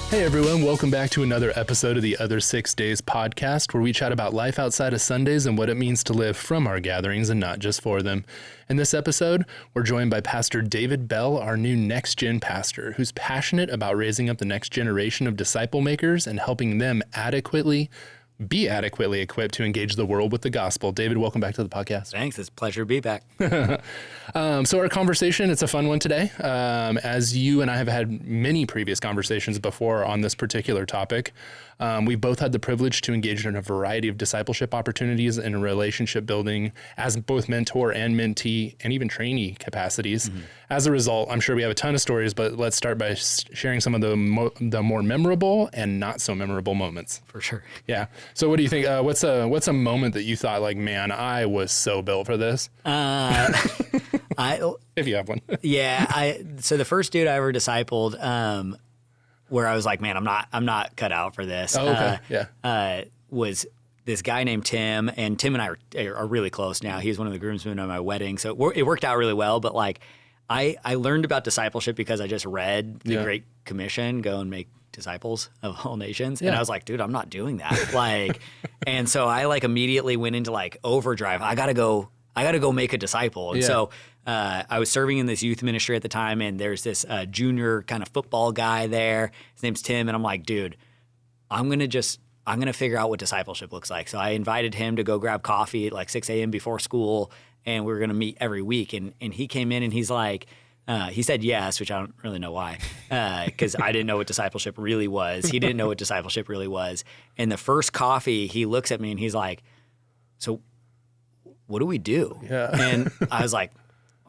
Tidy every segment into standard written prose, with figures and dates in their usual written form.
Hey everyone, welcome back to another episode of the Other 6 Days podcast, where we chat about life outside of Sundays and what it means to live from our gatherings and not just for them. In this episode, we're joined by Pastor David Bell, our new Next Gen pastor, who's passionate about raising up the next generation of disciple makers and helping them be adequately equipped to engage the world with the gospel. David, welcome back to the podcast. Thanks. It's a pleasure to be back. So our conversation, it's a fun one today. As you and I have had many previous conversations before on this particular topic, we've both had the privilege to engage in a variety of discipleship opportunities and relationship building as both mentor and mentee and even trainee capacities. Mm-hmm. As a result, I'm sure we have a ton of stories, but let's start by sharing some of the more memorable and not so memorable moments. For sure. Yeah. So what do you think? What's a moment that you thought like, man, I was so built for this? If you have one. Yeah. So the first dude I ever discipled, where I was like, man, I'm not cut out for this. Oh, okay. Was this guy named Tim, and Tim and I are really close now. He was one of the groomsmen at my wedding, so it worked out really well. But like, I learned about discipleship because I just read the Great Commission, go and make disciples of all nations. And I was like, dude, I'm not doing that. Like, and so I like immediately went into like overdrive. I gotta go make a disciple. And so I was serving in this youth ministry at the time, and there's this junior kind of football guy there. His name's Tim. And I'm like, dude, I'm going to figure out what discipleship looks like. So I invited him to go grab coffee at like 6 a.m. before school, and we were going to meet every week. And he came in and he's like, he said yes, which I don't really know why, because I didn't know what discipleship really was. He didn't know what discipleship really was. And the first coffee, he looks at me and he's like, so what do we do? Yeah. And I was like,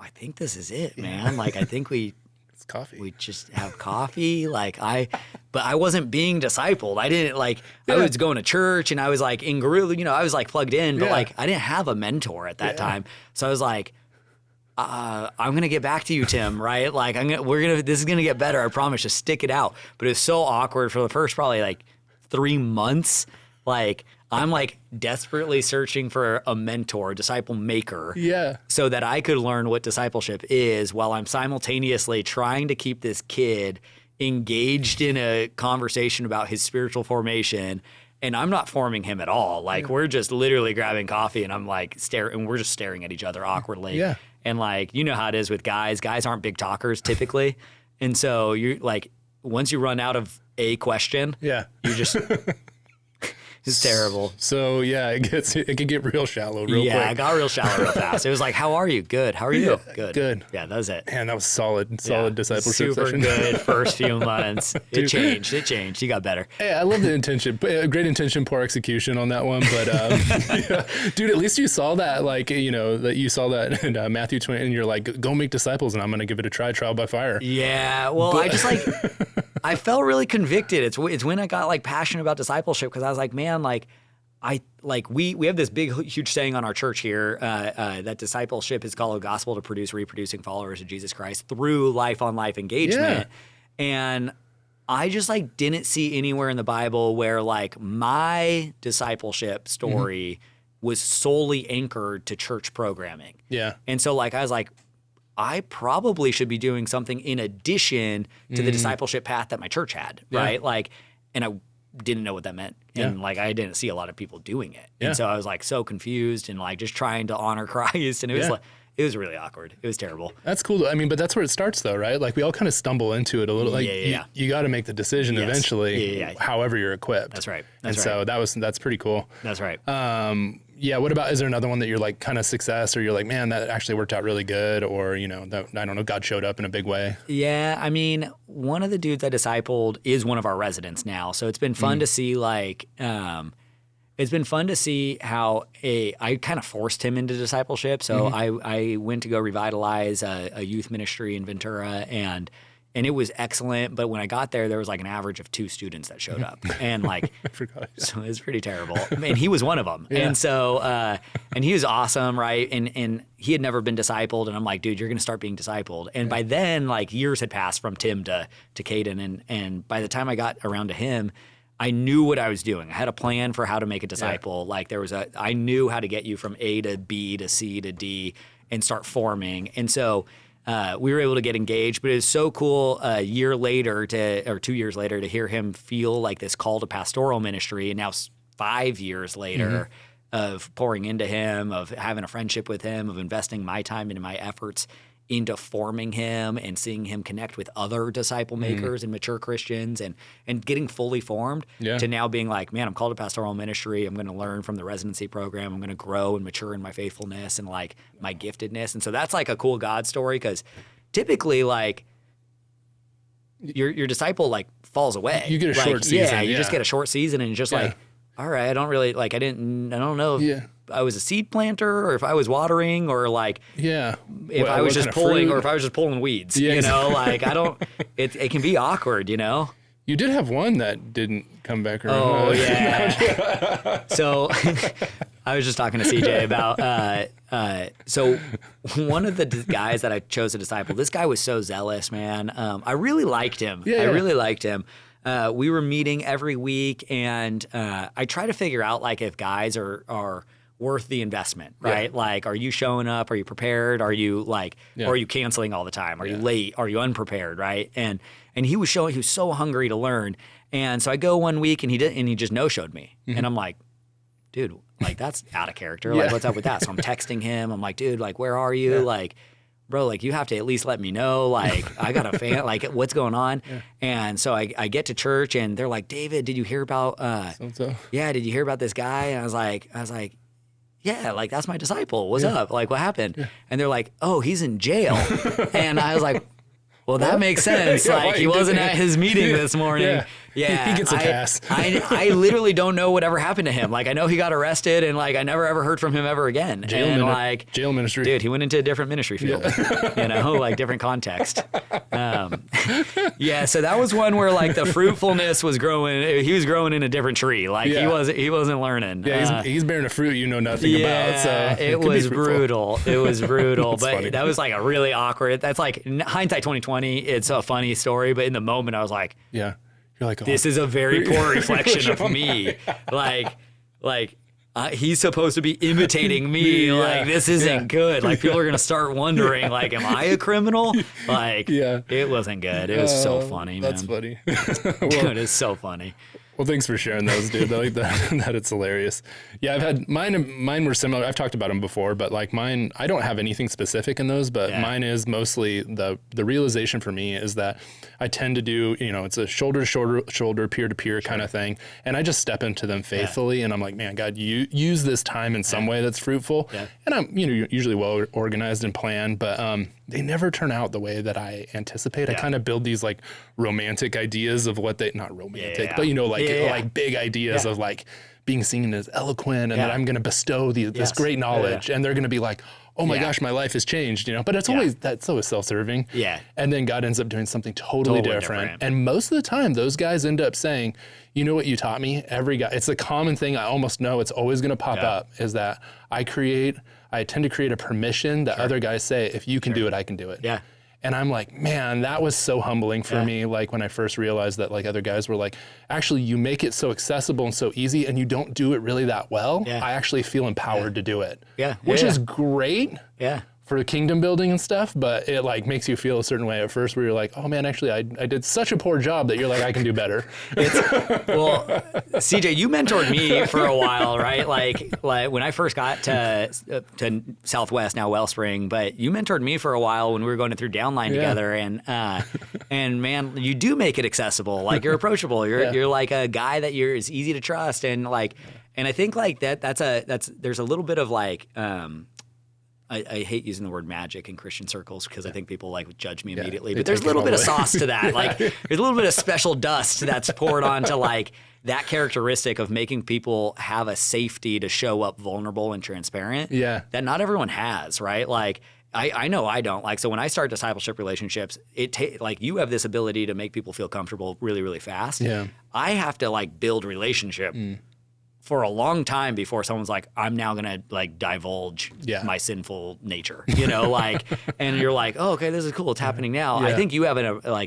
I think this is it, man. Like, I think it's coffee. We just have coffee. But I wasn't being discipled. I didn't I was going to church and I was like in guerrilla, I was like plugged in, but like I didn't have a mentor at that time. So I was like, I'm going to get back to you, Tim, right? Like this is going to get better. I promise. Just stick it out. But it was so awkward for the first probably like 3 months. Like, I'm like desperately searching for a mentor, a disciple maker, so that I could learn what discipleship is while I'm simultaneously trying to keep this kid engaged in a conversation about his spiritual formation. And I'm not forming him at all. Like, we're just literally grabbing coffee and I'm like and we're just staring at each other awkwardly. Yeah. And like, you know how it is with guys. Guys aren't big talkers typically. And so you're like, once you run out of a question, you just... It's terrible. So it can get real shallow real quick. Yeah, it got real shallow real fast. It was like, how are you? Good. How are you? Good. Yeah, that was it. Man, that was solid discipleship super session. Good first few months. It changed. You got better. Hey, I love the intention. Great intention, poor execution on that one. But dude, at least you saw that, that you saw that in Matthew 20, and you're like, go make disciples, and I'm going to give it a trial by fire. Yeah. Well, I just I felt really convicted. It's when I got like passionate about discipleship, because I was like, man, we have this big, huge saying on our church here that discipleship is called a gospel to produce reproducing followers of Jesus Christ through life-on-life engagement. Yeah. And I just didn't see anywhere in the Bible where my discipleship story was solely anchored to church programming. Yeah. And so I was like, I probably should be doing something in addition to the discipleship path that my church had, right? And I didn't know what that meant. And I didn't see a lot of people doing it. And so I was so confused and just trying to honor Christ. And it was it was really awkward. It was terrible. That's cool. I mean, but that's where it starts though, right? We all kind of stumble into it a little. You got to make the decision eventually, however you're equipped. That's right. So that's pretty cool. That's right. What about, is there another one that you're kind of success, or you're like, man, that actually worked out really good, or, that, I don't know, God showed up in a big way? Yeah. I mean, one of the dudes I discipled is one of our residents now. So it's been fun to see it's been fun to see how I kind of forced him into discipleship. So I went to go revitalize a youth ministry in Ventura, and it was excellent. But when I got there was an average of 2 students that showed up, and I forgot. So it was pretty terrible. And he was one of them. Yeah. And so and he was awesome, right? And he had never been discipled, and I'm like, dude, you're going to start being discipled. And by then, years had passed from Tim to Caden, and by the time I got around to him, I knew what I was doing. I had a plan for how to make a disciple. Yeah. I knew how to get you from A to B to C to D and start forming. And so we were able to get engaged. But it was so cool a year later or 2 years later to hear him feel like this call to pastoral ministry. And now 5 years later of pouring into him, of having a friendship with him, of investing my time and my efforts into forming him and seeing him connect with other disciple makers and mature Christians and getting fully formed to now being like, man, I'm called to pastoral ministry. I'm going to learn from the residency program. I'm going to grow and mature in my faithfulness and like my giftedness. And so that's like a cool God story, because typically like your disciple like falls away. You get a like, short season. Yeah, you just get a short season and you're just like, all right, I don't know if I was a seed planter or if I was watering or like if I was just pulling or if I was just pulling weeds, you know, like it can be awkward, you know? You did have one that didn't come back around. Oh, yeah. So I was just talking to CJ about, so one of the guys that I chose to disciple, this guy was so zealous, man. I really liked him. I really liked him. We were meeting every week, and I try to figure out like if guys are worth the investment, right? Like, are you showing up? Are you prepared? Are you like, or are you canceling all the time? Are you late? Are you unprepared? Right? And he was so hungry to learn. And so I go one week and he just no-showed me. And I'm like, dude, like that's out of character. Like, what's up with that? So I'm texting him. I'm like, dude, like, where are you? Like, bro, like you have to at least let me know. Like, I got a fan, like what's going on? And so I get to church and they're like, David, did you hear about, did you hear about this guy? And I was like, yeah, like that's my disciple. What's up? Like, what happened? And they're like, oh, he's in jail. And I was like, well, that makes sense. Like he wasn't at his meeting this morning. Yeah, he gets a pass. I literally don't know whatever happened to him. Like I know he got arrested, and like I never ever heard from him ever again. Jail ministry, dude. He went into a different ministry field. You know, like different context. So that was one where like the fruitfulness was growing. He was growing in a different tree. Like he wasn't learning. Yeah, he's bearing a fruit you know nothing about. So it was brutal. It was brutal. But funny. that was like a really awkward. That's like hindsight 2020. It's a funny story, but in the moment I was like, yeah. You're like, this is a very poor reflection of me. Like he's supposed to be imitating me. Like this isn't good. Like people are gonna start wondering, like, am I a criminal? Like, it wasn't good. It was so funny, man. That's funny. Dude, it's so funny. Well, thanks for sharing those, dude. I like that it's hilarious. Yeah, I've had mine were similar. I've talked about them before, but like mine, I don't have anything specific in those, but mine is mostly the realization for me is that I tend to do, it's a shoulder to shoulder, peer to peer kind of thing. And I just step into them faithfully. And I'm like, man, God, you use this time in some way that's fruitful. Yeah. And I'm, usually well organized and planned, but they never turn out the way that I anticipate. I kind of build these like romantic ideas of what not romantic, but like big ideas of like being seen as eloquent and that I'm going to bestow this great knowledge. And they're going to be like, oh my gosh, my life has changed, but it's that's always self-serving. Yeah. And then God ends up doing something totally different. And most of the time those guys end up saying, you know what you taught me? Every guy, it's a common thing. I almost know it's always going to pop up is that I tend to create a permission that other guys say, if you can do it, I can do it. Yeah. And I'm like, man, that was so humbling for me. Like when I first realized that like other guys were like, actually you make it so accessible and so easy and you don't do it really that well. Yeah. I actually feel empowered to do it. Yeah. Which is great. Yeah. For kingdom building and stuff, but it like makes you feel a certain way at first where you're like, oh man, actually I did such a poor job that you're like, I can do better. Well, CJ, you mentored me for a while, right? Like when I first got to Southwest, now Wellspring, but you mentored me for a while when we were going through Downline together, and man, you do make it accessible. Like you're approachable. You're like a guy that is easy to trust, and I think like there's a little bit of like. I hate using the word magic in Christian circles because I think people like judge me immediately, but there's a little bit of sauce to that. Like there's a little bit of special dust that's poured onto like that characteristic of making people have a safety to show up vulnerable and transparent. Yeah. That not everyone has, right? Like I know I don't. Like so when I start discipleship relationships, like you have this ability to make people feel comfortable really, really fast. Yeah. I have to like build relationship. For a long time before someone's like, I'm now gonna like divulge my sinful nature, like, and you're like, oh, okay, this is cool. It's happening now. I think you have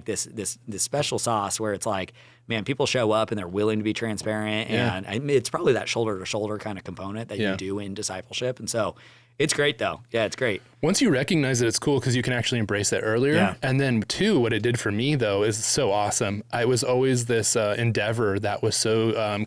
this special sauce where it's like, man, people show up and they're willing to be transparent. Yeah. And it's probably that shoulder to shoulder kind of component that you do in discipleship. And so it's great though. Yeah, it's great. Once you recognize that it's cool because you can actually embrace it earlier. Yeah. And then two, what it did for me though is so awesome. I was always this endeavor that was so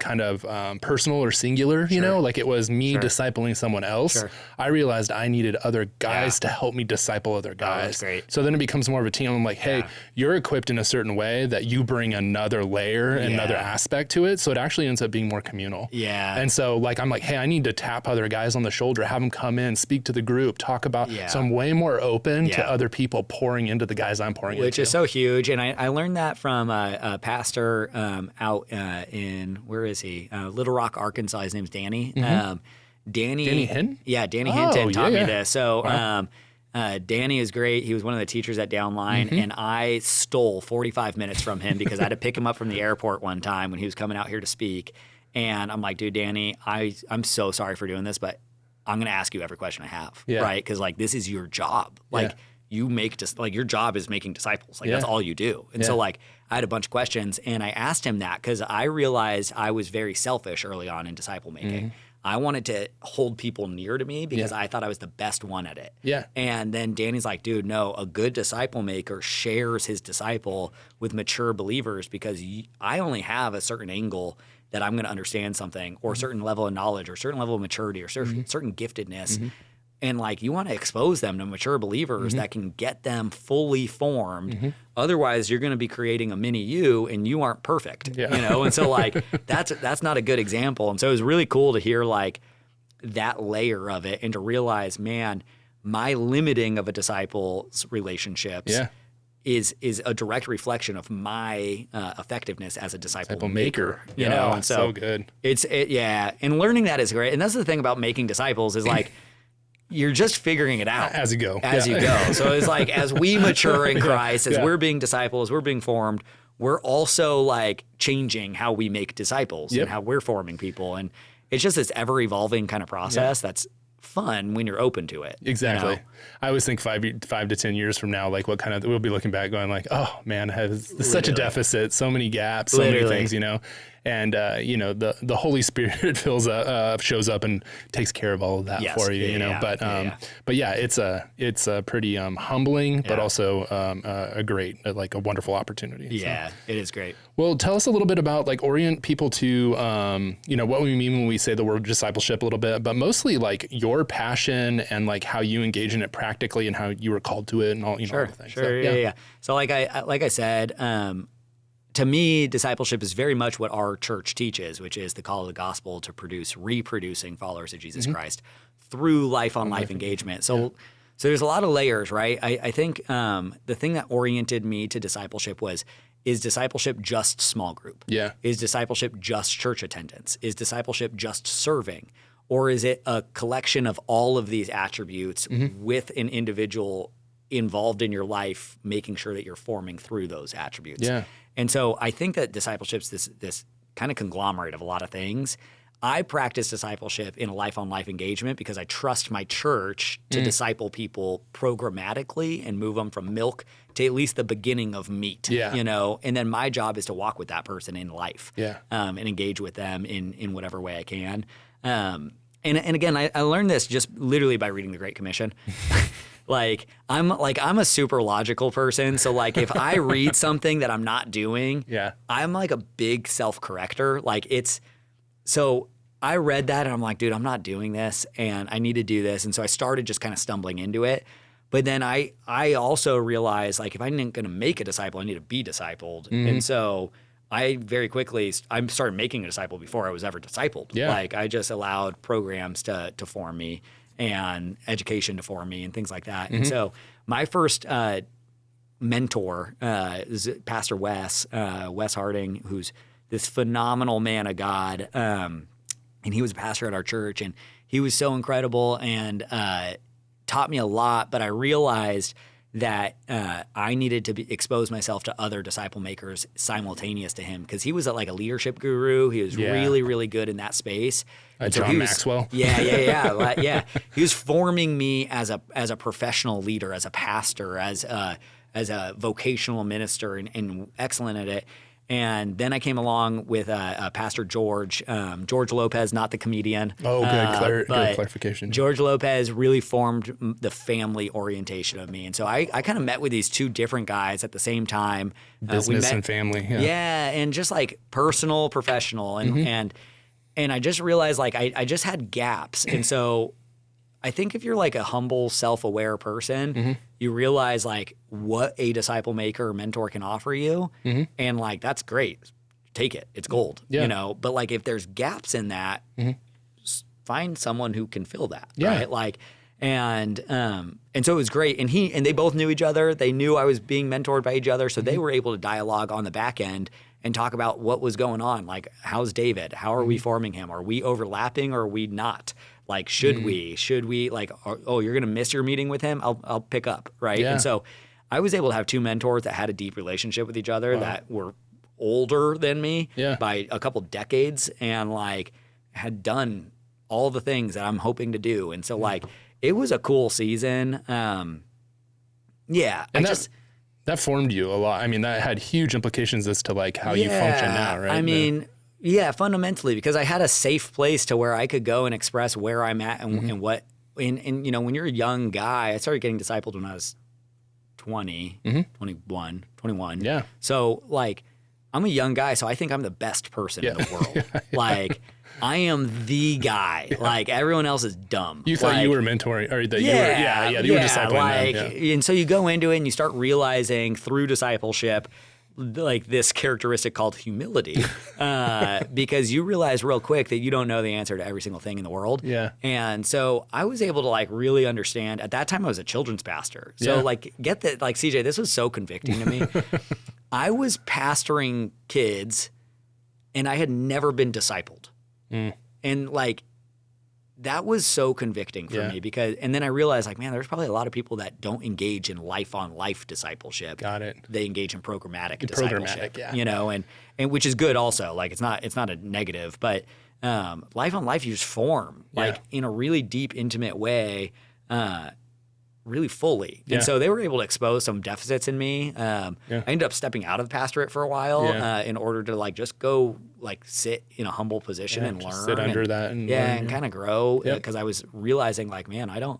personal or singular, you know, like it was me discipling someone else. Sure. I realized I needed other guys to help me disciple other guys. Oh, that's great. So then it becomes more of a team. I'm like, hey, you're equipped in a certain way that you bring another layer, another aspect to it. So it actually ends up being more communal. Yeah. And so like, I'm like, hey, I need to tap other guys on the shoulder, have them come in, speak to the group, talk about, so I'm way more open to other people pouring into the guys I'm pouring into. Which is so huge. And I learned that from a pastor out in, where is he? Little Rock, Arkansas. His name's Danny. Danny Hinton? Yeah, Danny Hinton taught me this. So Wow. Danny is great. He was one of the teachers at Downline, and I stole 45 minutes from him because I had to pick him up from the airport one time when he was coming out here to speak. And I'm like, dude, Danny, I'm so sorry for doing this, but I'm going to ask you every question I have, right? Because like this is your job. Like you make your job is making disciples. Like that's all you do. And so like I had a bunch of questions, and I asked him that because I realized I was very selfish early on in disciple making. I wanted to hold people near to me because I thought I was the best one at it. Yeah. And then Danny's like, dude, no, a good disciple maker shares his disciple with mature believers because I only have a certain angle that I'm going to understand something or a certain level of knowledge or a certain level of maturity or certain giftedness. And like you want to expose them to mature believers that can get them fully formed. Otherwise, you're going to be creating a mini you, and you aren't perfect. You know, and so like that's not a good example. And so it was really cool to hear like that layer of it and to realize, man, my limiting of a disciple's relationships is a direct reflection of my effectiveness as a disciple maker. You know, and so good. And learning that is great. And that's the thing about making disciples is like. You're just figuring it out as you go. You go. So it's like as we mature in Christ, as we're being disciples, we're being formed, we're also like changing how we make disciples and how we're forming people. And it's just this ever evolving kind of process that's fun when you're open to it. Exactly. You know? I always think 5 to 10 years from now, like what kind of, we'll be looking back going like, oh man, it has such a deficit, so many gaps, so many things, you know? And, you know, the Holy Spirit shows up and takes care of all of that for you, you know? But yeah, it's a pretty humbling, but also a great, like a wonderful opportunity. Yeah, so. It is great. Well, tell us a little bit about like orient people to, you know, what we mean when we say the word discipleship a little bit, but mostly like your passion and like how you engage in it practically and how you were called to it and all, you know, all the things. Sure. So like I said, to me, discipleship is very much what our church teaches, which is the call of the gospel to produce reproducing followers of Jesus Christ through life-on-life engagement. So there's a lot of layers, right? I think the thing that oriented me to discipleship is discipleship just small group? Yeah. Is discipleship just church attendance? Is discipleship just serving? Or is it a collection of all of these attributes with an individual involved in your life, making sure that you're forming through those attributes? Yeah. And so I think that discipleship's this kind of conglomerate of a lot of things. I practice discipleship in a life-on-life engagement because I trust my church to disciple people programmatically and move them from milk to at least the beginning of meat, you know? And then my job is to walk with that person in life and engage with them in whatever way I can. And again, I learned this just literally by reading the Great Commission. I'm a super logical person. So like if I read something that I'm not doing, I'm like a big self-corrector. So I read that and I'm like, dude, I'm not doing this and I need to do this. And so I started just kind of stumbling into it. But then I also realized like if I'm going to make a disciple, I need to be discipled. And so I very quickly, I started making a disciple before I was ever discipled. Like I just allowed programs to form me and education to form me and things like that. And so my first mentor is Pastor Wes Harding, who's this phenomenal man of God. And he was a pastor at our church, and he was so incredible and taught me a lot. But I realized that I needed to expose myself to other disciple makers simultaneous to him because he was like a leadership guru. He was really, really good in that space. John Maxwell. Yeah. He was forming me as a professional leader, as a pastor, as a vocational minister, and excellent at it. And then I came along with Pastor George Lopez, not the comedian. Oh, good, good clarification. George Lopez really formed the family orientation of me. And so I kind of met with these two different guys at the same time. Business and family. Yeah, and just like personal, professional. And I just realized like I just had gaps. And so I think if you're like a humble, self-aware person, you realize like what a disciple maker or mentor can offer you. And like, that's great. Take it. It's gold, you know? But like, if there's gaps in that, find someone who can fill that. Right. Like, and so it was great. And they both knew each other. They knew I was being mentored by each other. So they were able to dialogue on the back end and talk about what was going on. Like, how's David? How are we forming him? Are we overlapping or are we not? Like, should we like, oh, you're going to miss your meeting with him? I'll pick up. Right. And so I was able to have two mentors that had a deep relationship with each other that were older than me by a couple decades and like had done all the things that I'm hoping to do. And so like, it was a cool season. And that formed you a lot. I mean, that had huge implications as to like how you function now, right? I mean, fundamentally, because I had a safe place to where I could go and express where I'm at and what, and you know, when you're a young guy, I started getting discipled when I was 20, 21. Yeah. So like, I'm a young guy, so I think I'm the best person in the world. Like, I am the guy. Like, everyone else is dumb. You thought you were mentoring, or that you were discipling them. And so you go into it and you start realizing through discipleship, like this characteristic called humility, because you realize real quick that you don't know the answer to every single thing in the world. Yeah. And so I was able to like really understand. At that time, I was a children's pastor. So like, get that, like, CJ, this was so convicting to me. I was pastoring kids, and I had never been discipled. And like, that was so convicting for me because, and then I realized like, man, there's probably a lot of people that don't engage in life on life discipleship. Got it. They engage in programmatic discipleship, you know, and which is good also. Like, it's not a negative, but life on life, you just form like in a really deep, intimate way, really fully. And so they were able to expose some deficits in me. I ended up stepping out of the pastorate for a while in order to like just go like sit in a humble position and learn. Sit under that and learn, and kind of grow because I was realizing like, man, I don't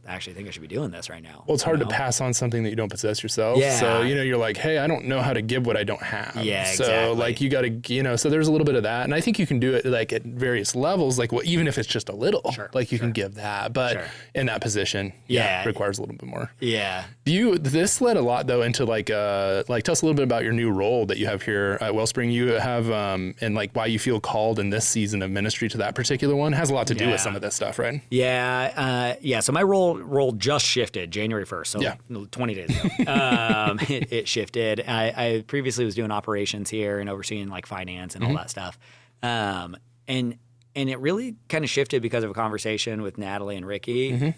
actually think I should be doing this right now. Well, it's hard to pass on something that you don't possess yourself. Yeah. So, you know, you're like, hey, I don't know how to give what I don't have. Yeah, so, exactly. like, you got to, you know, so there's a little bit of that. And I think you can do it, like, at various levels, like, well, even if it's just a little, like, you can give that. But in that position, it requires a little bit more. Yeah. This led a lot, though, into, like, tell us a little bit about your new role that you have here at Wellspring. You have, and, like, why you feel called in this season of ministry to that particular one has a lot to do with some of this stuff, right? Yeah. So my role just shifted January 1st, so 20 days ago. It shifted. I previously was doing operations here and overseeing like finance and all that stuff. And it really kind of shifted because of a conversation with Natalie and Ricky.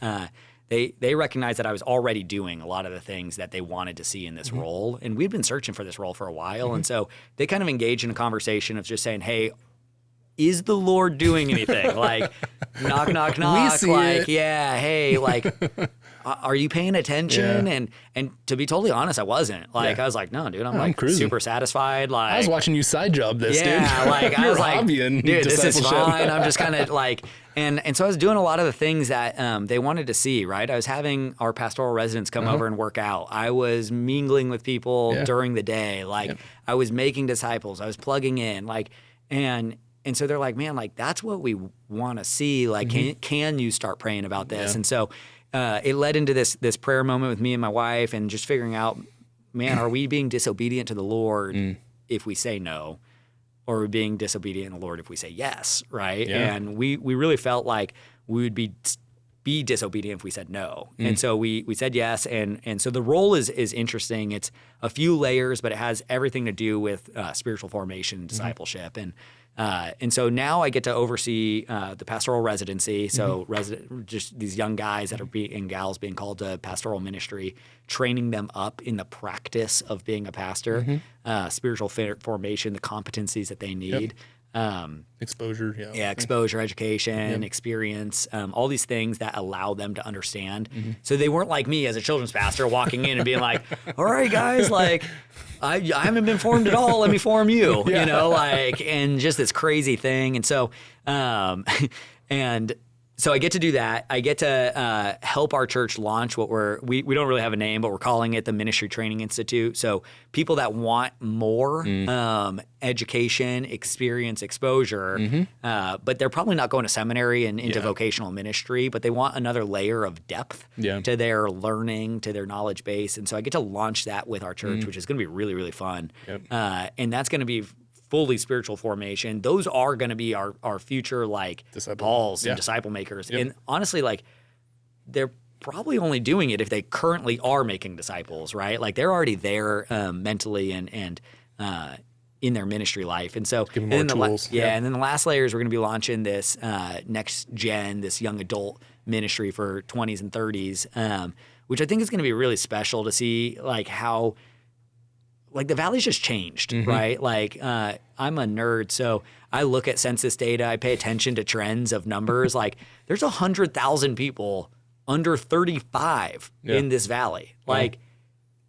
They recognized that I was already doing a lot of the things that they wanted to see in this role. And we'd been searching for this role for a while. And so they kind of engaged in a conversation of just saying, hey, is the Lord doing anything? Like, knock, knock, knock. We see like, it. yeah, hey, like, are you paying attention? And to be totally honest, I wasn't. Like, I was like, no, dude, I'm like cruising. super satisfied. Like, I was watching you side job this, dude. Like, I was like, dude, this is fine. I'm just kind of like, and so I was doing a lot of the things that they wanted to see, right? I was having our pastoral residents come over and work out. I was mingling with people during the day. Like, I was making disciples. I was plugging in. Like, and so they're like, man, like, that's what we want to see. Like, can you start praying about this? And so it led into this prayer moment with me and my wife and just figuring out, man, are we being disobedient to the Lord if we say no? Or are we being disobedient to the Lord if we say yes, right? And we really felt like we would be disobedient if we said no. And so we said yes. And so the role is interesting. It's a few layers, but it has everything to do with spiritual formation and discipleship. And so now I get to oversee the pastoral residency. So just these young guys that are and gals being called to pastoral ministry, training them up in the practice of being a pastor, spiritual formation, the competencies that they need. Exposure, exposure, education, experience, all these things that allow them to understand. So they weren't like me as a children's pastor walking in and being like, all right, guys, like, I haven't been formed at all. Let me form you, you know, like, and just this crazy thing. And so, so I get to do that. I get to help our church launch what we don't really have a name, but we're calling it the Ministry Training Institute. So people that want more education, experience, exposure, but they're probably not going to seminary and into vocational ministry, but they want another layer of depth to their learning, to their knowledge base. And so I get to launch that with our church, which is going to be really, really fun. And that's going to be fully spiritual formation. Those are going to be our future, like, Pauls and disciple makers. And honestly, like, they're probably only doing it if they currently are making disciples, right? Like, they're already there mentally and in their ministry life. And so, give them more tools. And then the last layer is we're going to be launching this next gen, this young adult ministry for 20s and 30s, which I think is going to be really special to see, like, how, like, the Valley's just changed, right? Like, I'm a nerd, so I look at census data. I pay attention to trends of numbers. Like, there's 100,000 people under 35 in this Valley. Like,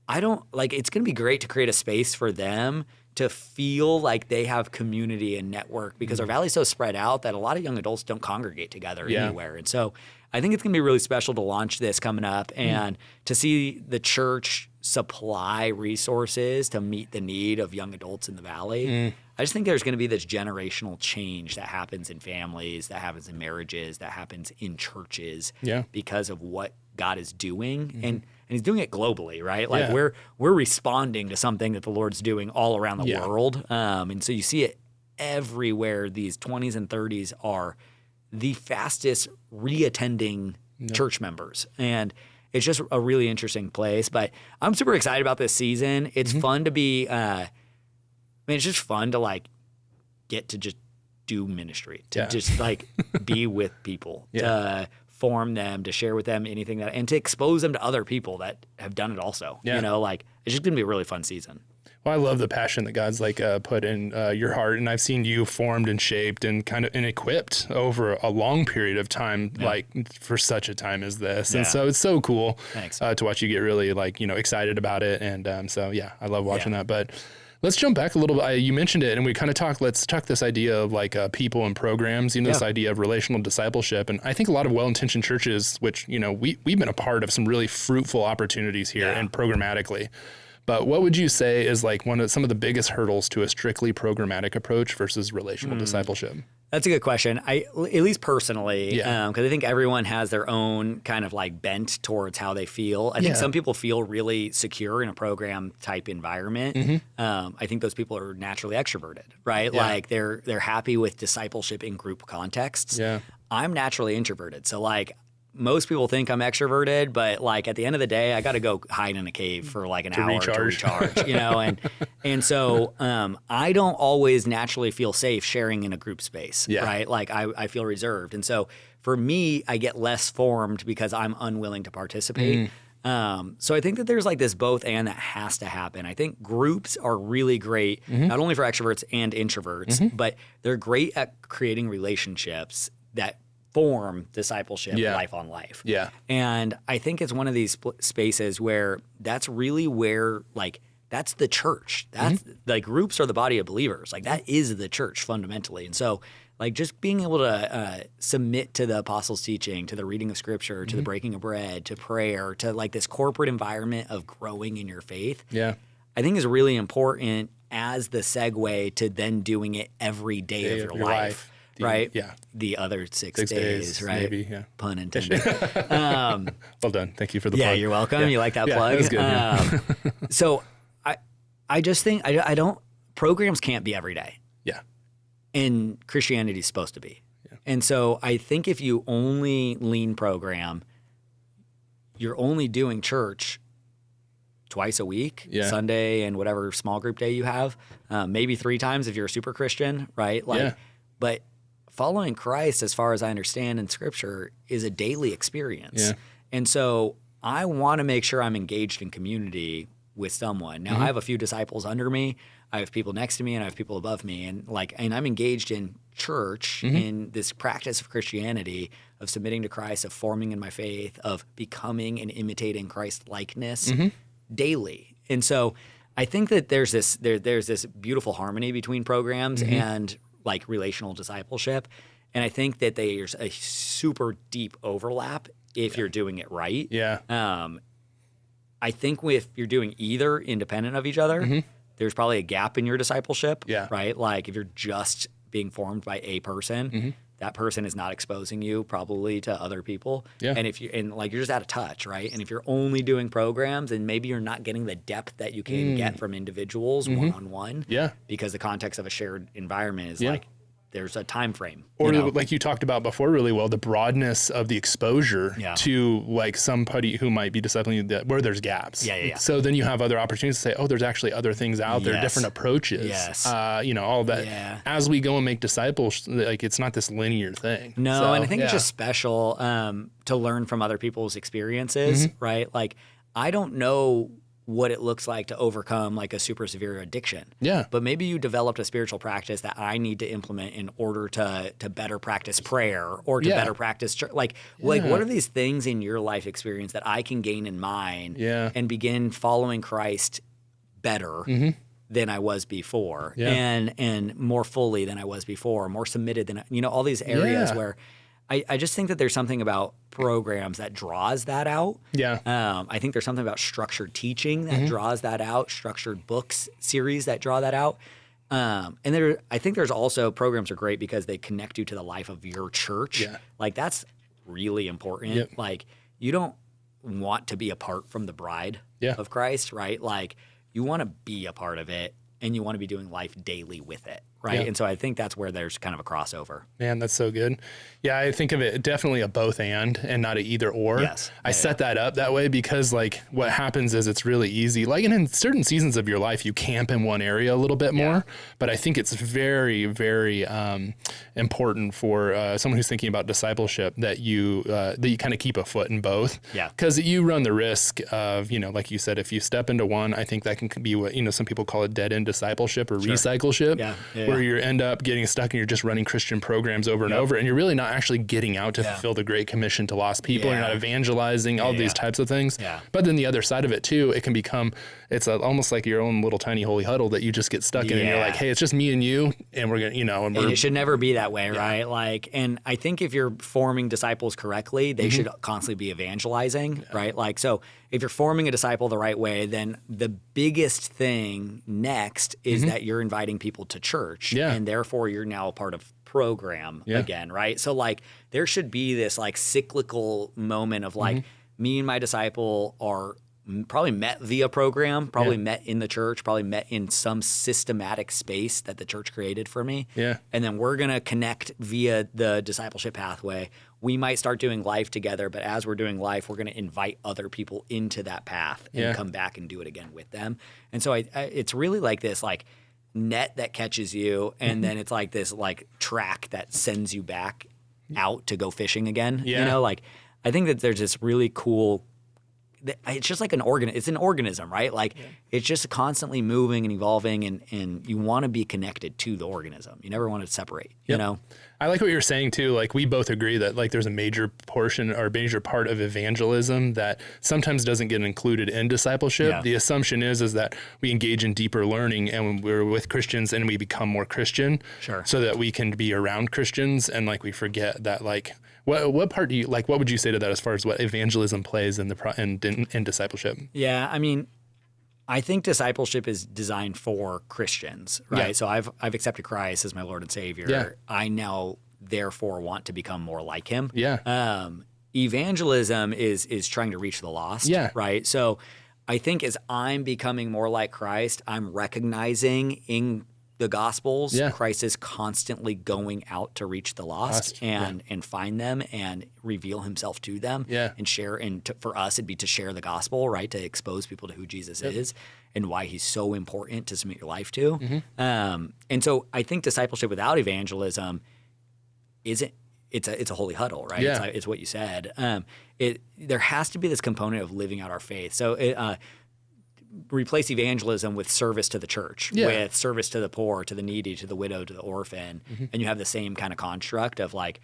I don't, like, it's going to be great to create a space for them to feel like they have community and network, because our Valley's so spread out that a lot of young adults don't congregate together anywhere. And so I think it's going to be really special to launch this coming up and to see the church supply resources to meet the need of young adults in the Valley. I just think there's going to be this generational change that happens in families, that happens in marriages, that happens in churches because of what God is doing. And he's doing it globally, right? Like, we're responding to something that the Lord's doing all around the world. And so you see it everywhere. These 20s and 30s are the fastest re-attending church members. And it's just a really interesting place. But I'm super excited about this season. It's fun to be, it's just fun to, like, get to just do ministry, to just, like, be with people, to form them, to share with them anything that, and to expose them to other people that have done it also. You know, like, it's just going to be a really fun season. Well, I love the passion that God's, like, put in your heart, and I've seen you formed and shaped and kind of and equipped over a long period of time, like, for such a time as this. And so it's so cool to watch you get really, like, you know, excited about it. And so, I love watching that. But let's jump back a little bit. You mentioned it, and we kind of talked, let's talk this idea of, like, people and programs, you know, this idea of relational discipleship. And I think a lot of well-intentioned churches, which, you know, we've been a part of some really fruitful opportunities here and programmatically. But what would you say is, like, some of the biggest hurdles to a strictly programmatic approach versus relational discipleship? That's a good question. At least personally, because I think everyone has their own kind of, like, bent towards how they feel. I think some people feel really secure in a program type environment. I think those people are naturally extroverted, right? Like, they're happy with discipleship in group contexts. I'm naturally introverted, so, like, most people think I'm extroverted, but, like, at the end of the day, I got to go hide in a cave for, like, an hour to recharge, you know? And so I don't always naturally feel safe sharing in a group space, right? Like, I feel reserved. And so for me, I get less formed because I'm unwilling to participate. So I think that there's, like, this both and that has to happen. I think groups are really great, not only for extroverts and introverts, but they're great at creating relationships that form discipleship life on life. And I think it's one of these spaces where that's really where, like, that's the church. That's like, groups are the body of believers. Like, that is the church fundamentally. And so, like, just being able to submit to the apostles' teaching, to the reading of scripture, to the breaking of bread, to prayer, to, like, this corporate environment of growing in your faith, I think is really important as the segue to then doing it every day of your life. Right? The other six days, right? Maybe, pun intended. Well done. Thank you for the plug. Yeah, you're welcome. You like that plug? That was good. So I just think I don't, programs can't be every day. And Christianity is supposed to be. And so I think if you only lean program, you're only doing church twice a week, Sunday and whatever small group day you have, maybe 3 times if you're a super Christian, right? Like, but following Christ, as far as I understand in Scripture, is a daily experience. And so I want to make sure I'm engaged in community with someone. Now I have a few disciples under me, I have people next to me, and I have people above me, and I'm engaged in church in this practice of Christianity, of submitting to Christ, of forming in my faith, of becoming and imitating Christ likeness daily. And so I think that there's this beautiful harmony between programs and like relational discipleship. And I think that there's a super deep overlap if you're doing it right. Yeah. I think if you're doing either independent of each other, there's probably a gap in your discipleship, right? Like if you're just being formed by a person, that person is not exposing you probably to other people. Yeah. And you're just out of touch, right? And if you're only doing programs, and maybe you're not getting the depth that you can get from individuals one-on-one, because the context of a shared environment is like, there's a time frame. Or like you talked about before really well, the broadness of the exposure to like somebody who might be discipling you where there's gaps. So then you have other opportunities to say, oh, there's actually other things out there, different approaches, all of that. As we go and make disciples, like it's not this linear thing. No, so, and I think it's just special to learn from other people's experiences, right? Like I don't know what it looks like to overcome like a super severe addiction. Yeah. But maybe you developed a spiritual practice that I need to implement in order to better practice prayer or to better practice church. Like what are these things in your life experience that I can gain in mine and begin following Christ better than I was before and more fully than I was before, more submitted than, all these areas where I just think that there's something about programs that draws that out. I think there's something about structured teaching that draws that out, structured books series that draw that out. And I think there's also programs are great because they connect you to the life of your church. Like that's really important. Like you don't want to be apart from the bride of Christ, right? Like you want to be a part of it and you want to be doing life daily with it. Right. And so I think that's where there's kind of a crossover. Man, that's so good. Yeah, I think of it definitely a both and not a either or. Yes. I set that up that way because like what happens is it's really easy. Like in certain seasons of your life, you camp in one area a little bit more. But I think it's very, very important for someone who's thinking about discipleship that you kind of keep a foot in both. Because you run the risk of, like you said, if you step into one, I think that can be what, some people call it dead end discipleship or recycleship. Where you end up getting stuck and you're just running Christian programs over and over, and you're really not actually getting out to fulfill the Great Commission to lost people. You're not evangelizing, all these types of things. But then the other side of it too, it can become, almost like your own little tiny holy huddle that you just get stuck in, and you're like, hey, it's just me and you, and we're going to, and it should never be that way, right? Like, and I think if you're forming disciples correctly, they should constantly be evangelizing, right? Like, so if you're forming a disciple the right way, then the biggest thing next is that you're inviting people to church, and therefore you're now a part of program again, right? So like there should be this like cyclical moment of like me and my disciple are probably met via program, probably met in the church, probably met in some systematic space that the church created for me. And then we're going to connect via the discipleship pathway. We might start doing life together, but as we're doing life, we're going to invite other people into that path and come back and do it again with them. And so it's really like this like net that catches you, and then it's like this like track that sends you back out to go fishing again. Like I think that there's this really cool, it's just like it's an organism, right? Like it's just constantly moving and evolving, and you want to be connected to the organism. You never want to separate, you know? I like what you're saying too. Like we both agree that like there's a major portion or a major part of evangelism that sometimes doesn't get included in discipleship. The assumption is that we engage in deeper learning and we're with Christians and we become more Christian so that we can be around Christians, and like we forget that like what part do you like, what would you say to that as far as what evangelism plays in in discipleship? Yeah, I mean, I think discipleship is designed for Christians, right? So I've accepted Christ as my Lord and Savior. I now therefore want to become more like him. Evangelism is trying to reach the lost, right? So I think as I'm becoming more like Christ, I'm recognizing in the Gospels, Christ is constantly going out to reach the lost and find them and reveal himself to them and share. And for us, it'd be to share the gospel, right? To expose people to who Jesus is and why he's so important to submit your life to. And so I think discipleship without evangelism isn't, it's a holy huddle, right? It's what you said. There has to be this component of living out our faith. So replace evangelism with service to the church, Yeah. with service to the poor, to the needy, to the widow, to the orphan, and you have the same kind of construct of like,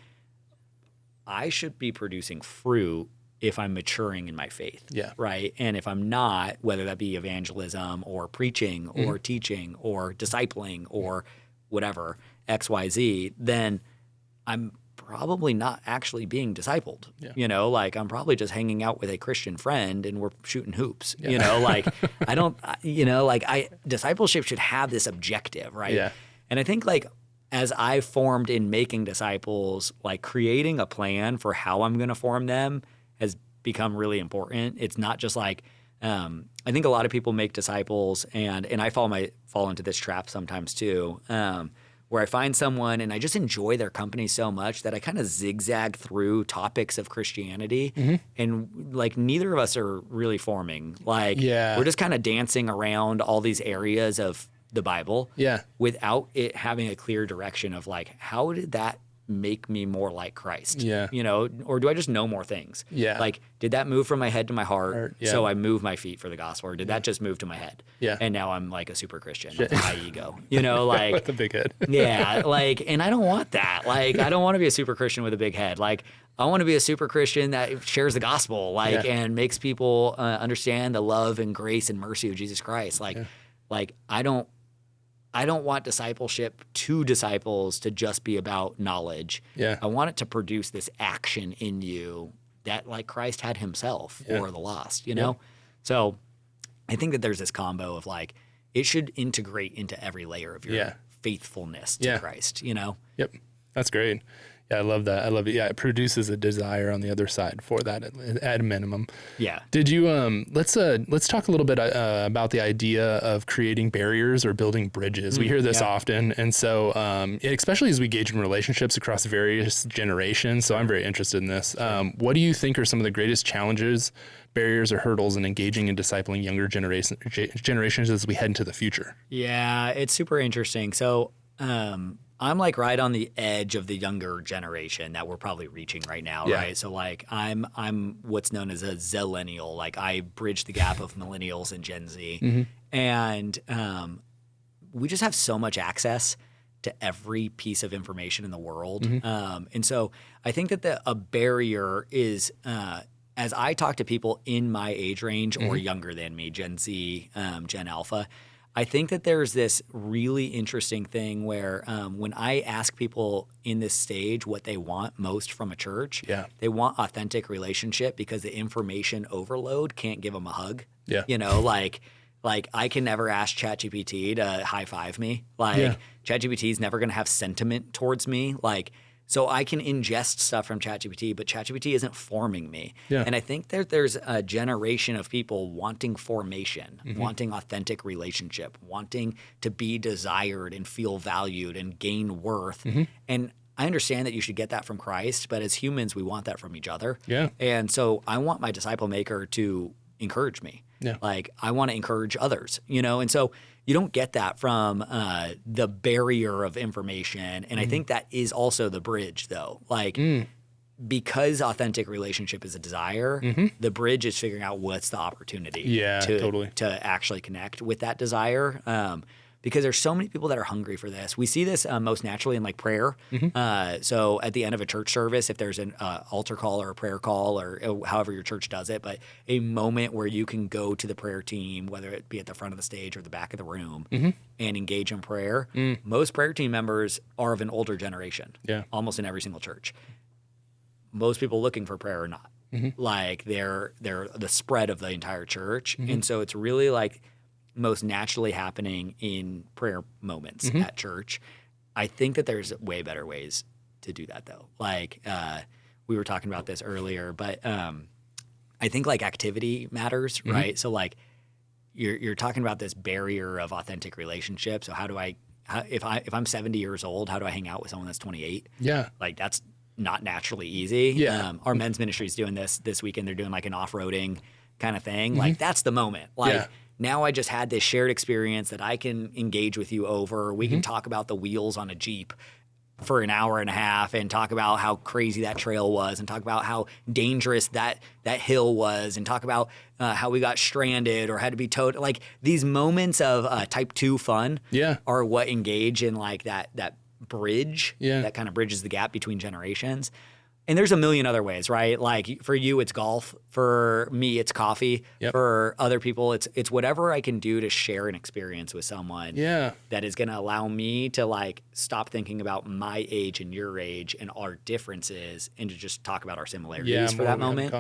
I should be producing fruit if I'm maturing in my faith, Yeah. right? And if I'm not, whether that be evangelism or preaching or teaching or discipling or whatever, X, Y, Z, then I'm probably not actually being discipled. Yeah. You know, like I'm probably just hanging out with a Christian friend and we're shooting hoops. You know, like I don't, you know, like discipleship should have this objective, right? Yeah. And I think like as I formed in making disciples, like creating a plan for how I'm going to form them has become really important. It's not just like, I think a lot of people make disciples and I fall into this trap sometimes too, where I find someone and I just enjoy their company so much that I kind of zigzag through topics of Christianity and like neither of us are really forming. Like we're just kind of dancing around all these areas of the Bible without it having a clear direction of like, how did that make me more like Christ? You know, or do I just know more things? Like, did that move from my head to my heart? So I move my feet for the gospel, or did that just move to my head? And now I'm like a super Christian with a high ego, you know, like with a big head. like, and I don't want that. Like, I don't want to be a super Christian with a big head. Like, I want to be a super Christian that shares the gospel, like, and makes people understand the love and grace and mercy of Jesus Christ. Like I don't want discipleship to disciples to just be about knowledge. I want it to produce this action in you that like Christ had himself for the lost, you know? So I think that there's this combo of like, it should integrate into every layer of your faithfulness to Christ, you know? That's great. Yeah, I love that. I love it. Yeah, it produces a desire on the other side for that at a minimum. Did you let's talk a little bit about the idea of creating barriers or building bridges. We hear this often, and so especially as we engage in relationships across various generations. So I'm very interested in this. What do you think are some of the greatest challenges, barriers, or hurdles in engaging and discipling younger generations as we head into the future? Yeah, it's super interesting. So I'm like right on the edge of the younger generation that we're probably reaching right now, right? So like I'm what's known as a zillennial. Like I bridge the gap of millennials and Gen Z, and we just have so much access to every piece of information in the world, and so I think that a barrier is. As I talk to people in my age range or younger than me, Gen Z, Gen Alpha, I think that there's this really interesting thing where when I ask people in this stage what they want most from a church, they want authentic relationship because the information overload can't give them a hug. You know, like I can never ask ChatGPT to high five me. Like ChatGPT is never going to have sentiment towards me. Like, so I can ingest stuff from ChatGPT, but ChatGPT isn't forming me. And I think that there's a generation of people wanting formation, wanting authentic relationship, wanting to be desired and feel valued and gain worth. And I understand that you should get that from Christ, but as humans, we want that from each other. And so I want my disciple maker to encourage me. Like I want to encourage others, you know? And so you don't get that from the barrier of information. And I think that is also the bridge though. Like because authentic relationship is a desire, the bridge is figuring out what's the opportunity to actually connect with that desire. Because there's so many people that are hungry for this. We see this most naturally in like prayer. So at the end of a church service, if there's an altar call or a prayer call or however your church does it, but a moment where you can go to the prayer team, whether it be at the front of the stage or the back of the room, and engage in prayer. Most prayer team members are of an older generation, almost in every single church. Most people looking for prayer are not. Like they're the spread of the entire church. And so it's really like most naturally happening in prayer moments at church. I think that there's way better ways to do that though. Like we were talking about this earlier, but I think like activity matters, right? So like you're talking about this barrier of authentic relationship. So if I'm 70 years old, how do I hang out with someone that's 28? Like that's not naturally easy. Our men's ministry is doing this weekend. They're doing like an off-roading kind of thing. Like that's the moment. Like now I just had this shared experience that I can engage with you over. We can talk about the wheels on a Jeep for an hour and a half and talk about how crazy that trail was and talk about how dangerous that hill was and talk about how we got stranded or had to be towed. Like these moments of type 2 fun are what engage in like that bridge that kind of bridges the gap between generations. And there's a million other ways, right? Like for you, it's golf. For me, it's coffee. For other people, it's whatever I can do to share an experience with someone that is going to allow me to like stop thinking about my age and your age and our differences and to just talk about our similarities for that moment.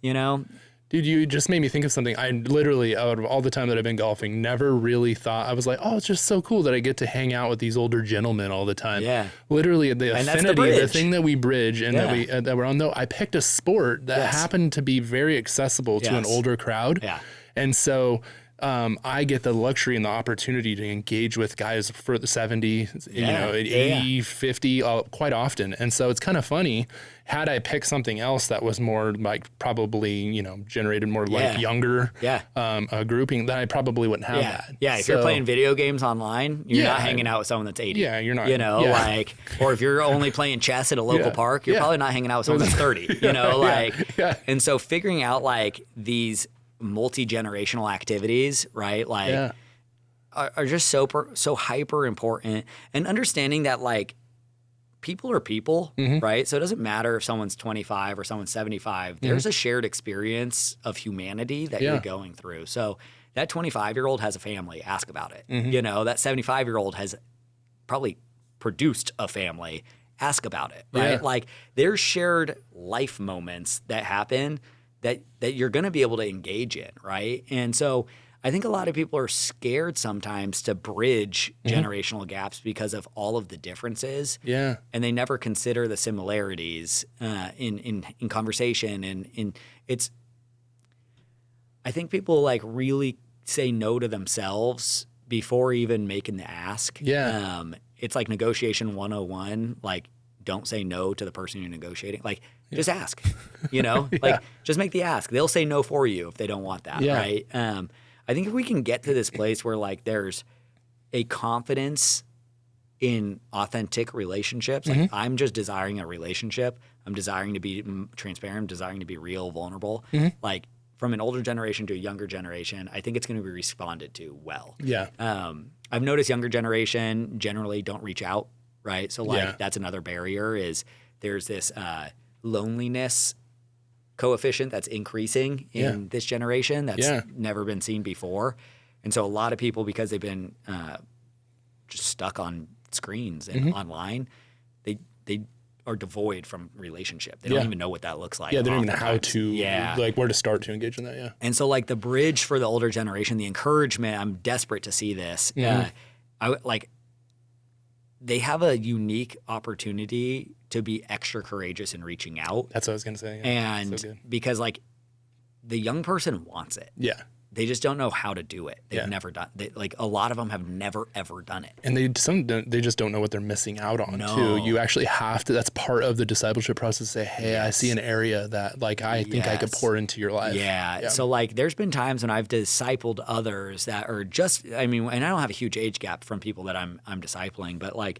You know? Dude, you just made me think of something. I literally, out of all the time that I've been golfing, never really thought, I was like, oh, it's just so cool that I get to hang out with these older gentlemen all the time. Yeah. Literally, the affinity, the thing that we bridge and that we're on, though, I picked a sport that happened to be very accessible to an older crowd. Yeah. And so I get the luxury and the opportunity to engage with guys for the 70, 80, 50 quite often. And so it's kind of funny. Had I picked something else that was more like probably, generated more like younger grouping, then I probably wouldn't have that. Yeah, if you're playing video games online, you're not hanging out with someone that's 80. Yeah, you're not. Or if you're only playing chess at a local park, you're probably not hanging out with someone that's 30. And so figuring out like these multi-generational activities, right? Like are just so hyper important, and understanding that like people are people, right? So it doesn't matter if someone's 25 or someone's 75. There's a shared experience of humanity that you're going through. So that 25-year-old has a family, ask about it. That 75-year-old has probably produced a family, ask about it, right? Like there's shared life moments that happen that you're going to be able to engage in, right? And so I think a lot of people are scared sometimes to bridge generational gaps because of all of the differences. Yeah. And they never consider the similarities in conversation. And I think people like really say no to themselves before even making the ask. Yeah. It's like negotiation 101, like don't say no to the person you're negotiating. Like, just ask, like just make the ask. They'll say no for you if they don't want that, right? I think if we can get to this place where like there's a confidence in authentic relationships, like I'm just desiring a relationship. I'm desiring to be transparent. I'm desiring to be real, vulnerable. Like from an older generation to a younger generation, I think it's going to be responded to well. Yeah. I've noticed younger generation generally don't reach out, right? So like that's another barrier is there's this loneliness coefficient that's increasing in this generation that's never been seen before. And so a lot of people, because they've been just stuck on screens and online, they are devoid from relationship. They don't even know what that looks like. Yeah, they don't even know how to, like where to start to engage in that, And so like the bridge for the older generation, the encouragement, I'm desperate to see this. They have a unique opportunity to be extra courageous in reaching out. That's what I was going to say. And so because like the young person wants it. Yeah. They just don't know how to do it. They've never done like a lot of them have never ever done it. And they just don't know what they're missing out on too. You actually have to, that's part of the discipleship process, say, hey, I see an area that like I think I could pour into your life. Yeah. So like there's been times when I've discipled others that are just, and I don't have a huge age gap from people that I'm discipling, but like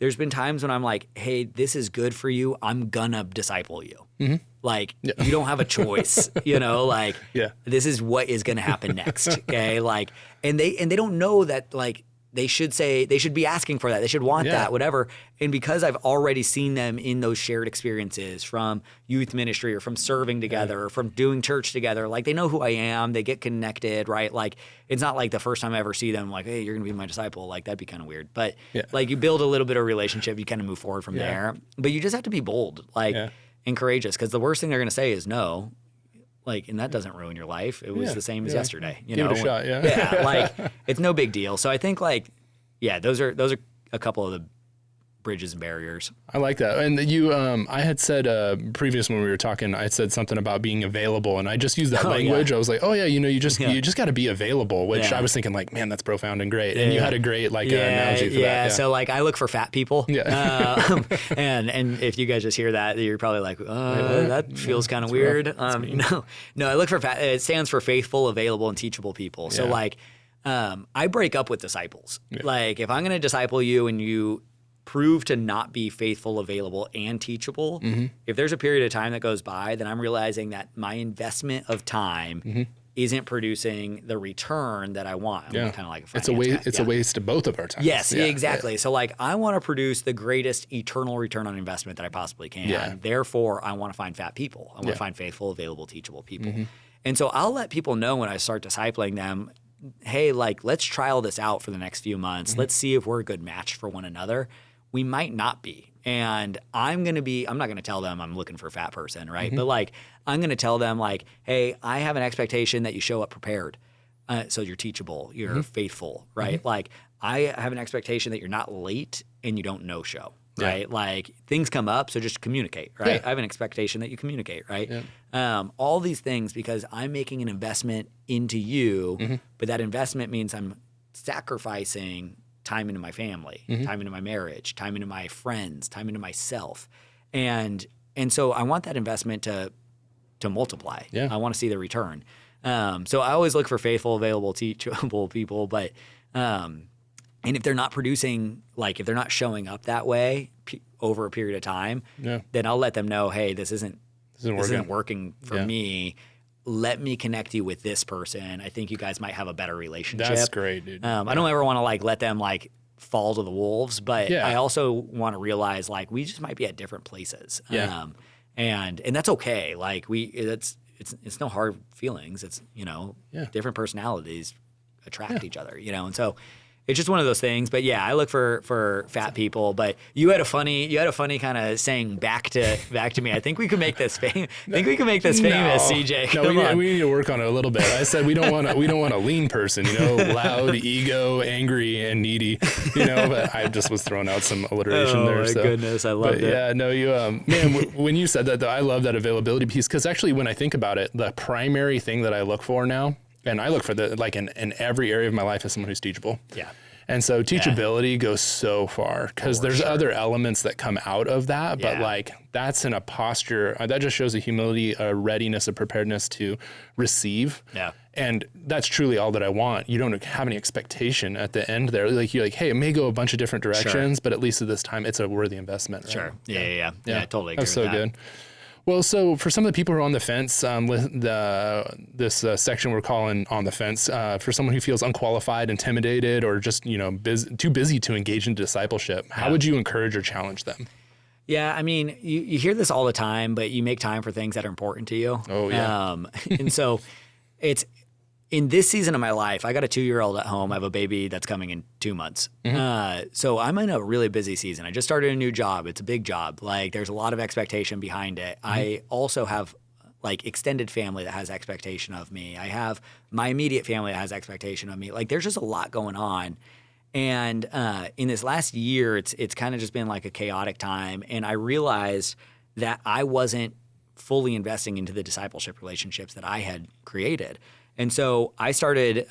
there's been times when I'm like, hey, this is good for you. I'm gonna disciple you. Like you don't have a choice, this is what is going to happen next. Okay. Like, and they don't know that like they should be asking for that. They should want that, whatever. And because I've already seen them in those shared experiences from youth ministry or from serving together or from doing church together, like they know who I am, they get connected, right? Like it's not like the first time I ever see them, like, hey, you're going to be my disciple. Like that'd be kind of weird, but like you build a little bit of relationship, you kind of move forward from there, but you just have to be bold. Like, and courageous, because the worst thing they're going to say is no, like, and that doesn't ruin your life. It was the same as yesterday. Give it a shot, like it's no big deal. So I think like, those are a couple of the bridges and barriers. I like that. And you, I had said previous when we were talking, I had said something about being available, and I just used that language. I was like, you just got to be available, which I was thinking like, man, that's profound and great. And you had a great analogy for that. Yeah. So like I look for fat people. Yeah. And if you guys just hear that, you're probably like, that feels kind of weird. No, I look for fat. It stands for faithful, available, and teachable people. So like, I break up with disciples. Like if I'm going to disciple you and you prove to not be faithful, available, and teachable, if there's a period of time that goes by, then I'm realizing that my investment of time isn't producing the return that I want. I'm kind of like a finance guy. It's a waste of both of our time. Yes, exactly. So like I want to produce the greatest eternal return on investment that I possibly can. Yeah. Therefore, I want to find fat people. I want to find faithful, available, teachable people. And so I'll let people know when I start discipling them, hey, like let's trial this out for the next few months. Let's see if we're a good match for one another. We might not be. And I'm not going to tell them I'm looking for a fat person, right? But like, I'm going to tell them like, hey, I have an expectation that you show up prepared. So you're teachable, you're faithful, right? Like I have an expectation that you're not late and you don't no-show, right? Like things come up, so just communicate, right? I have an expectation that you communicate, right? All these things because I'm making an investment into you, but that investment means I'm sacrificing time into my family, time into my marriage, time into my friends, time into myself. And so I want that investment to multiply. I want to see the return. So I always look for faithful, available, teachable people, but and if they're not producing, like if they're not showing up that way over a period of time, then I'll let them know, hey, this isn't working for me. Let me connect you with this person. I think you guys might have a better relationship. That's great, dude. I don't ever want to like let them like fall to the wolves, but I also want to realize like we just might be at different places. And that's okay. Like it's no hard feelings. It's, different personalities attract each other, and so it's just one of those things. But yeah, I look for fat people. But you had a funny kind of saying back to me. I think we could make this famous. CJ. No, we need to work on it a little bit. I said we don't want a lean person, loud, ego, angry, and needy, But I just was throwing out some alliteration there. Oh my goodness, I loved it. Yeah, no, you man, when you said that though, I love that availability piece because actually when I think about it, the primary thing that I look for now. And I look for in every area of my life as someone who's teachable. Yeah. And so teachability goes so far because there's other elements that come out of that. But like that's in a posture that just shows a humility, a readiness, a preparedness to receive. Yeah. And that's truly all that I want. You don't have any expectation at the end there. Like you're like, hey, it may go a bunch of different directions, but at least at this time, it's a worthy investment. Right? Sure. Yeah. I totally agree with that. That's so good. Well, so for some of the people who are on the fence, this section we're calling On the Fence, for someone who feels unqualified, intimidated, or just too busy to engage in discipleship, how would you encourage or challenge them? Yeah, I mean, you hear this all the time, but you make time for things that are important to you. Oh, yeah. And so it's in this season of my life, I got a 2-year-old at home. I have a baby that's coming in 2 months. So I'm in a really busy season. I just started a new job. It's a big job. Like there's a lot of expectation behind it. I also have like extended family that has expectation of me. I have my immediate family that has expectation of me. Like there's just a lot going on. And in this last year, it's kind of just been like a chaotic time. And I realized that I wasn't fully investing into the discipleship relationships that I had created. And so I started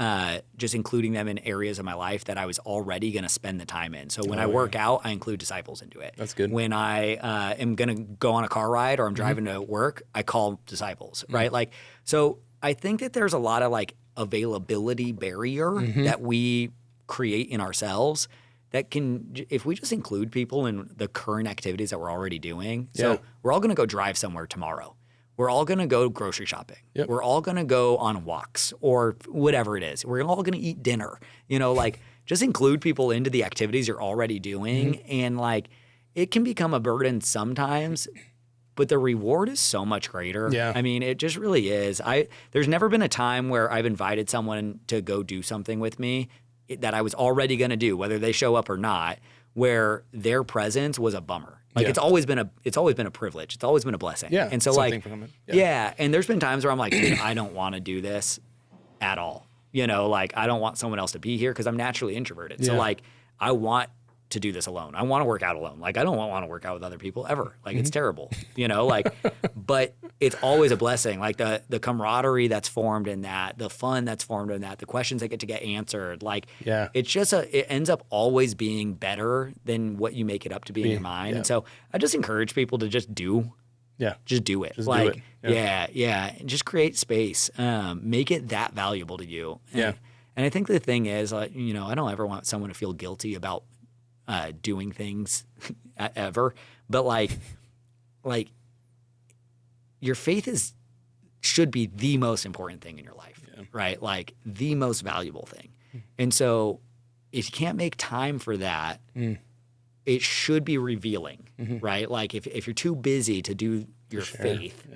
just including them in areas of my life that I was already going to spend the time in. So when I work out, I include disciples into it. That's good. When I am going to go on a car ride or I'm driving to work, I call disciples, right? Like, so I think that there's a lot of like availability barrier that we create in ourselves that can, if we just include people in the current activities that we're already doing. So we're all going to go drive somewhere tomorrow. We're all going to go grocery shopping. Yep. We're all going to go on walks or whatever it is. We're all going to eat dinner. Like just include people into the activities you're already doing. And like it can become a burden sometimes, but the reward is so much greater. Yeah. I mean, it just really is. There's never been a time where I've invited someone to go do something with me that I was already going to do, whether they show up or not, where their presence was a bummer. Like it's always been a privilege. It's always been a blessing. Yeah. And so like, and there's been times where I'm like, dude, I don't want to do this at all. Like I don't want someone else to be here because I'm naturally introverted. Yeah. So like, I want to do this alone. I want to work out alone. Like I don't want to work out with other people ever. Like it's terrible, like, but it's always a blessing. Like the camaraderie that's formed in that, the fun that's formed in that, the questions that get answered. Like, it's just it ends up always being better than what you make it up to be in your mind. Yeah. And so I just encourage people to just do it. Just do it. And just create space. Make it that valuable to you. And I think the thing is, I don't ever want someone to feel guilty about doing things ever, but like your faith should be the most important thing in your life, right? Like the most valuable thing. And so if you can't make time for that, it should be revealing, right? Like if you're too busy to do your faith,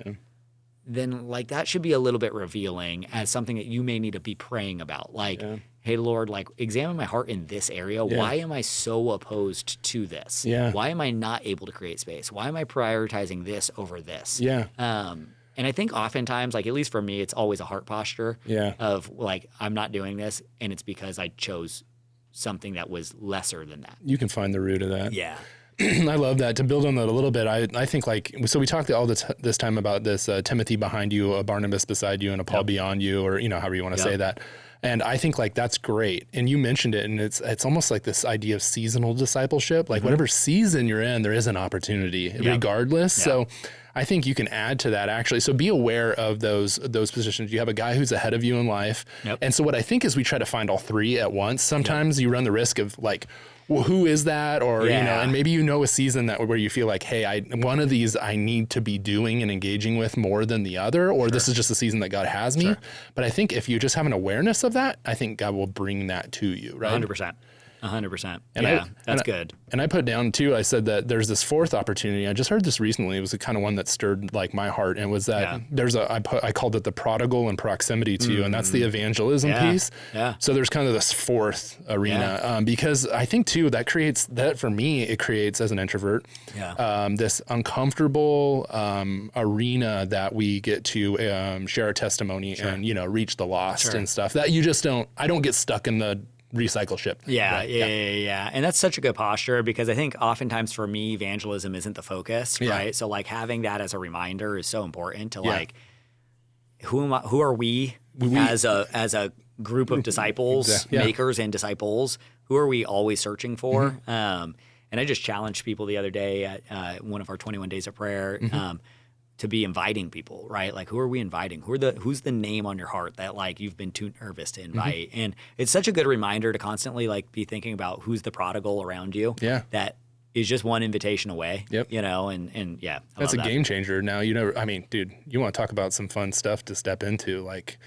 then like that should be a little bit revealing as something that you may need to be praying about. Like, hey, Lord, like examine my heart in this area. Why am I so opposed to this? Why am I not able to create space? Why am I prioritizing this over this? And I think oftentimes, like at least for me, it's always a heart posture of like, I'm not doing this, and it's because I chose something that was lesser than that. You can find the root of that. Yeah. I love that. To build on that a little bit, I think like, so we talked all this time about this Timothy behind you, a Barnabas beside you, and a Paul beyond you, or, you know, however you want to say that. And I think like that's great. And you mentioned it, and it's almost like this idea of seasonal discipleship. Like whatever season you're in, there is an opportunity regardless. So I think you can add to that actually. So be aware of those positions. You have a guy who's ahead of you in life. And so what I think is we try to find all three at once. Sometimes you run the risk of like, well, who is that? Or, you know, and maybe you know a season that where you feel like, hey, one of these I need to be doing and engaging with more than the other, or this is just a season that God has me. But I think if you just have an awareness of that, I think God will bring that to you, right? 100%. 100%. And that's good. And I put down too, I said that there's this fourth opportunity. I just heard this recently. It was the kind of one that stirred like my heart. And it was that I called it the prodigal and proximity to you. And that's the evangelism piece. So there's kind of this fourth arena because I think too, that for me, it creates as an introvert, this uncomfortable arena that we get to share our testimony and, you know, reach the lost and stuff that you just I don't get stuck in the recycle ship. And that's such a good posture because I think oftentimes for me, evangelism isn't the focus, right? So like having that as a reminder is so important to like, who are we as a group of disciples, makers and disciples? Who are we always searching for? And I just challenged people the other day at one of our 21 days of prayer, to be inviting people, right? Like, who are we inviting? Who's the name on your heart that like you've been too nervous to invite? And it's such a good reminder to constantly like be thinking about who's the prodigal around you. That is just one invitation away. You know, and that's a game changer. Now, you know, I mean, dude, you want to talk about some fun stuff to step into, like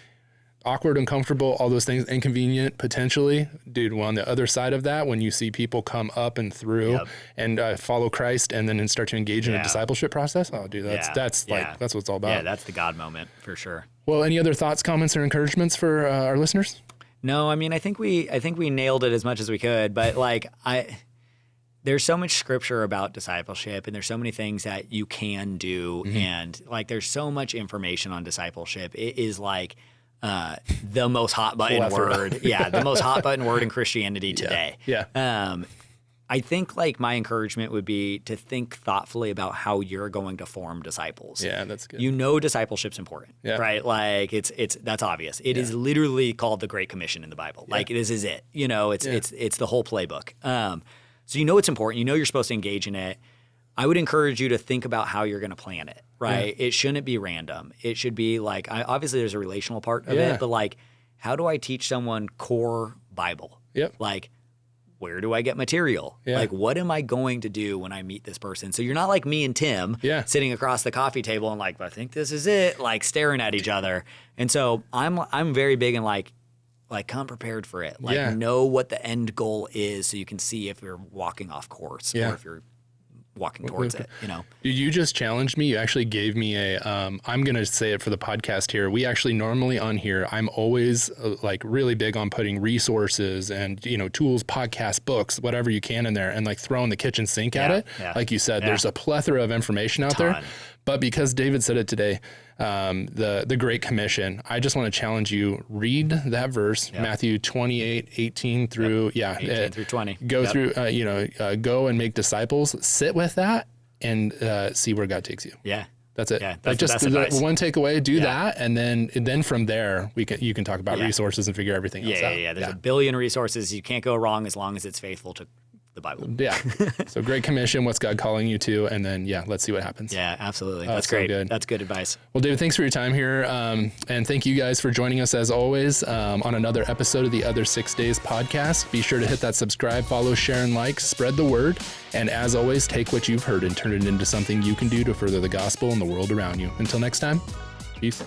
awkward, uncomfortable, all those things, inconvenient, potentially. Dude, well, on the other side of that, when you see people come up and through and follow Christ and then start to engage in a discipleship process, oh, dude, that's what it's all about. Yeah, that's the God moment for sure. Well, any other thoughts, comments, or encouragements for our listeners? No, I mean, I think we nailed it as much as we could, but like there's so much scripture about discipleship and there's so many things that you can do. And like, there's so much information on discipleship. It is like, the most hot button word. The most hot button word in Christianity today. I think like my encouragement would be to think thoughtfully about how you're going to form disciples. Yeah, that's good. You know, discipleship's important, right? Like that's obvious. It is literally called the Great Commission in the Bible. Like this is it. You know, it's the whole playbook. So you know it's important. You know you're supposed to engage in it. I would encourage you to think about how you're going to plan it, right? It shouldn't be random. It should be like, obviously there's a relational part of it, but like, how do I teach someone core Bible? Like, where do I get material? Like, what am I going to do when I meet this person? So you're not like me and Tim sitting across the coffee table and like, I think this is it, like staring at each other. And so I'm very big in like come prepared for it. Like know what the end goal is so you can see if you're walking off course or if you're walking towards it, you know. You just challenged me. You actually gave me I'm going to say it for the podcast here. We actually normally on here, I'm always like really big on putting resources and, you know, tools, podcasts, books, whatever you can in there and like throwing the kitchen sink at it. Like you said, there's a plethora of information out there. But because David said it today, the Great Commission, I just want to challenge you, read that verse, Matthew 28:18 through, 18 through 20. Go through, go and make disciples, sit with that and see where God takes you. That's it. That's like just advice. One takeaway, do that. And then from there, you can talk about resources and figure everything else out. There's a billion resources. You can't go wrong as long as it's faithful to the Bible. Yeah. So Great Commission, what's God calling you to? And then, let's see what happens. Yeah, absolutely. Oh, That's so great. good. That's good advice. Well, David, thanks for your time here. And thank you guys for joining us as always on another episode of the Other 6 Days podcast. Be sure to hit that subscribe, follow, share, and like, spread the word. And as always, take what you've heard and turn it into something you can do to further the gospel in the world around you. Until next time, peace.